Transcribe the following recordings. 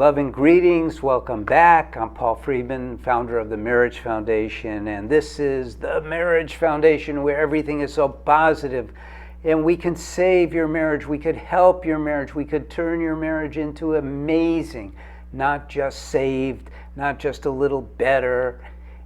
Love and greetings, welcome back. I'm Paul Friedman, founder of the Marriage Foundation, and this is the Marriage Foundation where everything is so positive and we can save your marriage, we could help your marriage, we could turn your marriage into amazing, not just saved, not just a little better.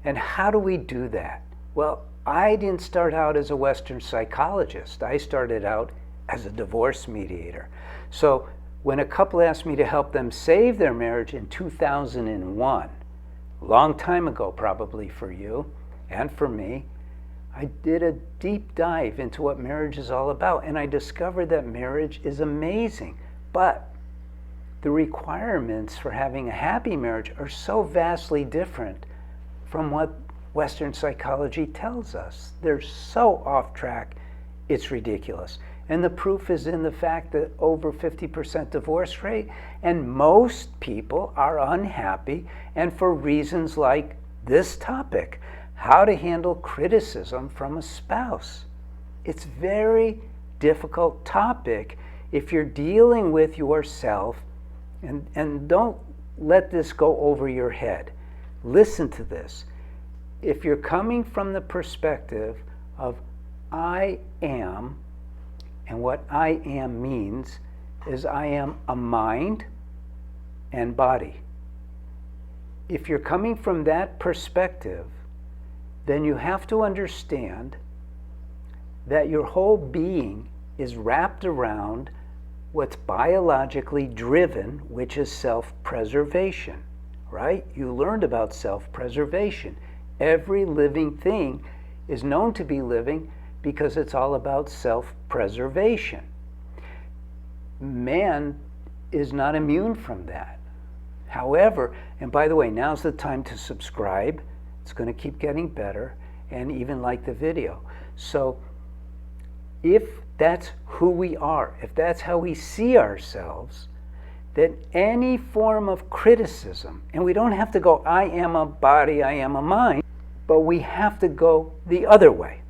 And how do we do that? Well, I didn't start out as a Western psychologist. I started out as a divorce mediator. So when a couple asked me to help them save their marriage in 2001, a long time ago probably for you and for me, I did a deep dive into what marriage is all about, and I discovered that marriage is amazing, but the requirements for having a happy marriage are so vastly different from what Western psychology tells us. They're so off track, it's ridiculous. And the proof is in the fact that over 50% divorce rate, and most people are unhappy, and for reasons like this topic, how to handle criticism from a spouse. It's a very difficult topic if you're dealing with yourself, and don't let this go over your head. Listen to this. If you're coming from the perspective of I am, and what I am means is I am a mind and body. If you're coming from that perspective, then you have to understand that your whole being is wrapped around what's biologically driven, which is self-preservation, right? You learned about self-preservation. Every living thing is known to be living because it's all about self-preservation. Man is not immune from that. However, and by the way, now's the time to subscribe. It's going to keep getting better, and even like the video. So if that's who we are, if that's how we see ourselves, then any form of criticism, and we don't have to go, I am a body, I am a mind, but we have to go the other way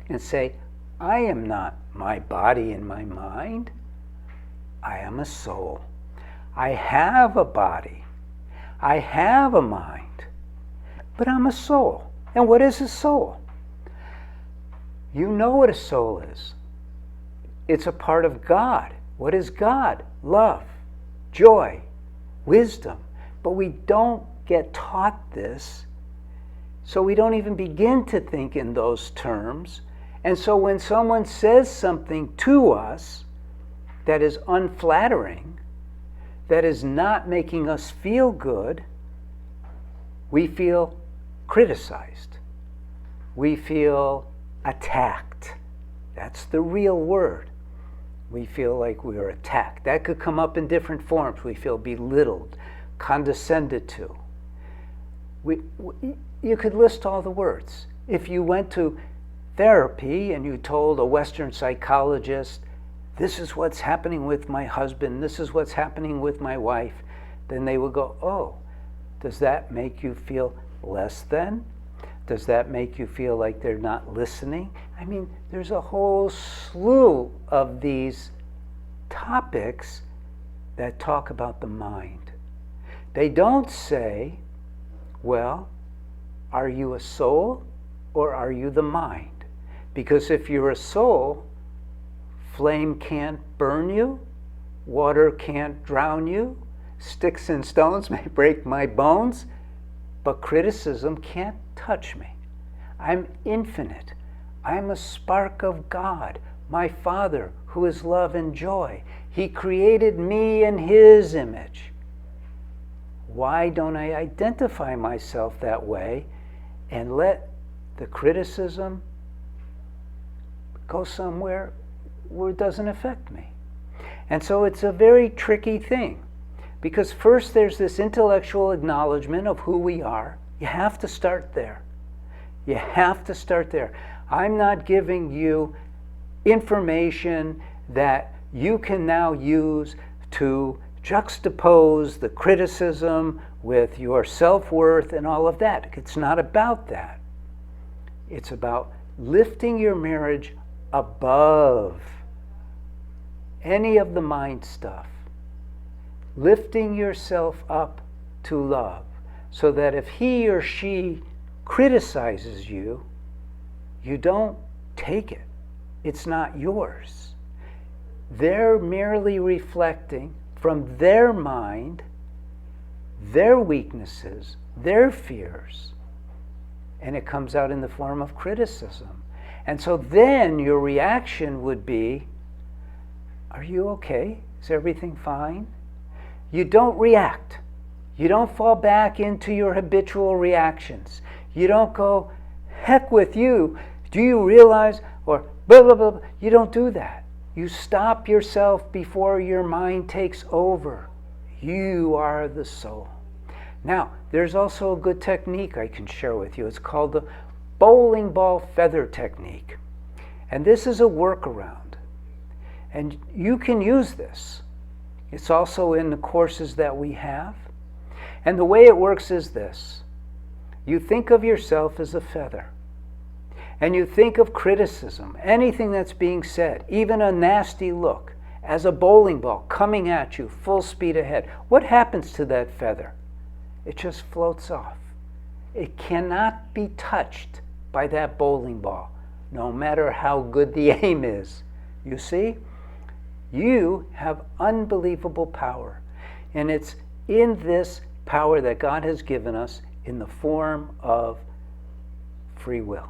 and say, I am not my body and my mind. I am a soul. I have a body. I have a mind. But I'm a soul. And what is a soul? You know what a soul is. It's a part of God. What is God? Love, joy, wisdom. But we don't get taught this, so we don't even begin to think in those terms. And so when someone says something to us that is unflattering, that is not making us feel good, we feel criticized. We feel attacked. That's the real word. We feel like we are attacked. That could come up in different forms. We feel belittled, condescended to. You could list all the words. If you went to therapy and you told a Western psychologist, this is what's happening with my husband, this is what's happening with my wife, then they would go, oh, does that make you feel less than? Does that make you feel like they're not listening? I mean, there's a whole slew of these topics that talk about the mind. They don't say, well, are you a soul or are you the mind? Because if you're a soul, flame can't burn you, water can't drown you, sticks and stones may break my bones, but criticism can't touch me. I'm infinite. I'm a spark of God, my Father, who is love and joy. He created me in His image. Why don't I identify myself that way and let the criticism go somewhere where it doesn't affect me? And so it's a very tricky thing, because first there's this intellectual acknowledgement of who we are. You have to start there. You have to start there. I'm not giving you information that you can now use to juxtapose the criticism with your self-worth and all of that. It's not about that. It's about lifting your marriage above any of the mind stuff lifting yourself up to love, so that if he or she criticizes you, you don't take it. It's not yours. They're merely reflecting from their mind their weaknesses, their fears, and it comes out in the form of criticism. And so then your reaction would be, are you okay? Is everything fine? You don't react. You don't fall back into your habitual reactions. You don't go, heck with you. Do you realize? Or blah, blah, blah. You don't do that. You stop yourself before your mind takes over. You are the soul. Now, there's also a good technique I can share with you. It's called the bowling ball feather technique. And this is a workaround. And you can use this. It's also in the courses that we have. And the way it works is this. You think of yourself as a feather. And you think of criticism, anything that's being said, even a nasty look, as a bowling ball coming at you full speed ahead. What happens to that feather? It just floats off. It cannot be touched by that bowling ball, no matter how good the aim is. You see? You have unbelievable power. And it's in this power that God has given us in the form of free will.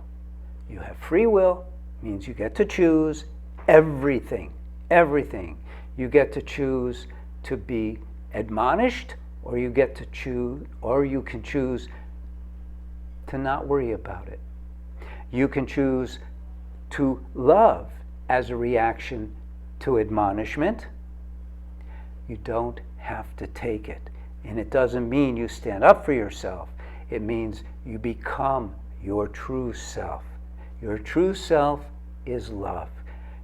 You have free will, means you get to choose everything. Everything. You get to choose to be admonished, or you get to choose, or you can choose to not worry about it. You can choose to love as a reaction to admonishment. You don't have to take it. And it doesn't mean you stand up for yourself. It means you become your true self. Your true self is love.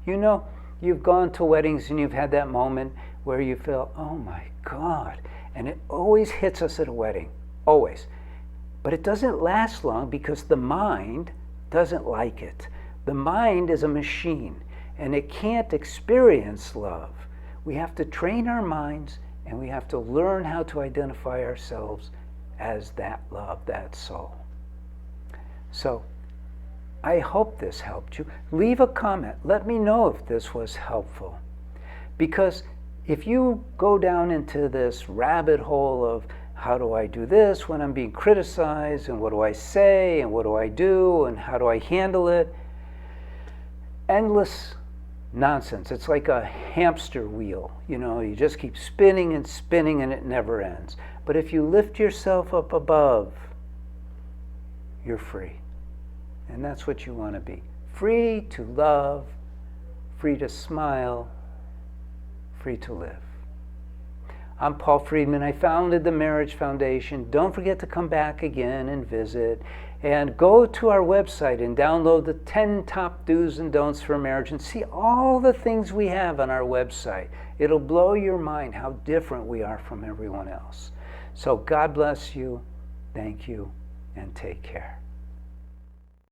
You know, you've gone to weddings and you've had that moment where you feel, oh my God. And it always hits us at a wedding, always. But it doesn't last long because the mind doesn't like it. The mind is a machine and it can't experience love. We have to train our minds and we have to learn how to identify ourselves as that love, that soul. So, I hope this helped you. Leave a comment. Let me know if this was helpful. Because if you go down into this rabbit hole of how do I do this when I'm being criticized, and what do I say, and what do I do, and how do I handle it, endless nonsense. It's like a hamster wheel. You know, you just keep spinning and spinning and it never ends. But if you lift yourself up above, you're free. And that's what you want to be. Free to love, free to smile, free to live. I'm Paul Friedman. I founded the Marriage Foundation. Don't forget to come back again and visit. And go to our website and download the 10 top do's and don'ts for marriage and see all the things we have on our website. It'll blow your mind how different we are from everyone else. So God bless you. Thank you and take care.